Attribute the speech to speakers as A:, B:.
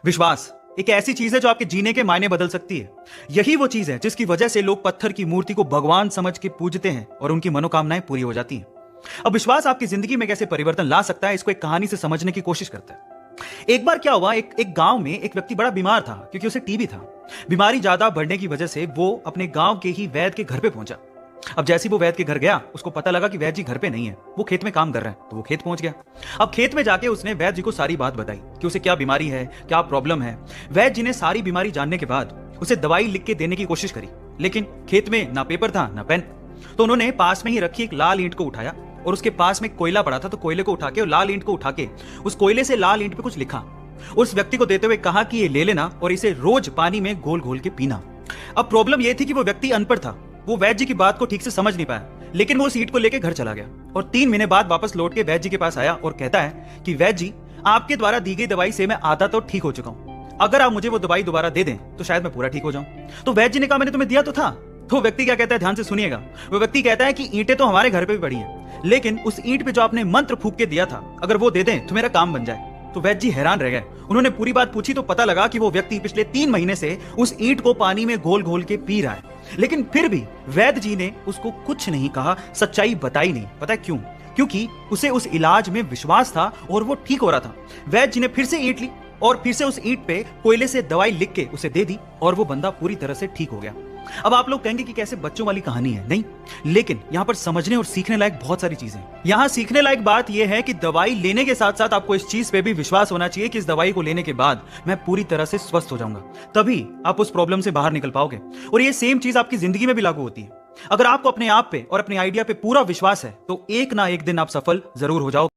A: विश्वास एक ऐसी चीज है जो आपके जीने के मायने बदल सकती है। यही वो चीज है जिसकी वजह से लोग पत्थर की मूर्ति को भगवान समझ के पूजते हैं और उनकी मनोकामनाएं पूरी हो जाती हैं। अब विश्वास आपकी जिंदगी में कैसे परिवर्तन ला सकता है, इसको एक कहानी से समझने की कोशिश करते हैं। एक बार क्या हुआ, एक गांव में एक व्यक्ति बड़ा बीमार था क्योंकि उसे टीबी था। बीमारी ज्यादा बढ़ने की वजह से वो अपने गांव के ही वैद्य के घर पे पहुंचा। अब जैसे ही वो वैद्य के घर गया, उसको पता लगा कि वैद्य जी घर पे नहीं है, वो खेत में काम कर रहे हैं। तो वो खेत पहुंच गया। अब खेत में जाके उसने वैद्य जी को सारी बात बताई कि उसे क्या बीमारी है, क्या प्रॉब्लम है। वैद्य जी ने सारी बीमारी जानने के बाद उसे दवाई लिख के देने की कोशिश करी, लेकिन खेत में ना पेपर था ना पेन। तो उन्होंने पास में ही रखी एक लाल ईंट को उठाया और उसके पास में कोयला पड़ा था, तो कोयले को उठा के और लाल ईंट को उठा के उस कोयले से लाल ईंट पे कुछ लिखा। उस व्यक्ति को देते हुए कहा कि ये ले लेना और इसे रोज पानी में घोल घोल के पीना। अब प्रॉब्लम यह थी कि वो व्यक्ति अनपढ़ था, वो वैद्य जी की बात को ठीक से समझ नहीं पाया, लेकिन वो सीट को लेकर घर चला गया और 3 महीने बाद वापस लौट के वैद्य जी के पास आया और कहता है कि वैद्य जी, आपके द्वारा दी गई दवाई से मैं आधा तो ठीक हो चुका हूं, अगर आप मुझे वो दवाई दोबारा दे दें तो शायद मैं पूरा ठीक हो जाऊं। तो वैद्य जी ने कहा, मैंने तुम्हें दिया तो था। तो व्यक्ति क्या कहता है, ध्यान से सुनिएगा। वो व्यक्ति कहता है कि ईंटें तो हमारे घर पे भी पड़ी हैं, लेकिन उस ईंट पे जो आपने मंत्र फूंक के दिया था, अगर वो दे दें तो मेरा काम बन जाए। तो वैद्य जी हैरान रह गए। उन्होंने पूरी बात पूछी तो पता लगा कि वो व्यक्ति पिछले 3 महीने से उस ईंट को पानी में घोल घोल के पी रहा है, लेकिन फिर भी वैद्य जी ने उसको कुछ नहीं कहा, सच्चाई बताई नहीं। पता है क्यों? क्योंकि उसे उस इलाज में विश्वास था और वो ठीक हो रहा था। वैद्य जी ने फिर से ईंट ली और फिर से उस ईंट पे कोयले से दवाई लिख के उसे दे दी और वो बंदा पूरी तरह से ठीक हो गया। अब आप लोग कहेंगे कि कैसे बच्चों वाली कहानी है, नहीं, लेकिन यहां पर समझने और सीखने लायक बहुत सारी चीजें। यहां सीखने लायक बात यह है कि दवाई लेने के साथ साथ आपको इस चीज पे भी विश्वास होना चाहिए कि इस दवाई को लेने के बाद मैं पूरी तरह से स्वस्थ हो जाऊंगा, तभी आप उस प्रॉब्लम से बाहर निकल पाओगे। और ये सेम चीज आपकी जिंदगी में भी लागू होती है। अगर आपको अपने आप पे और अपने आइडिया पे पूरा विश्वास है तो एक ना एक दिन आप सफल जरूर हो जाओगे।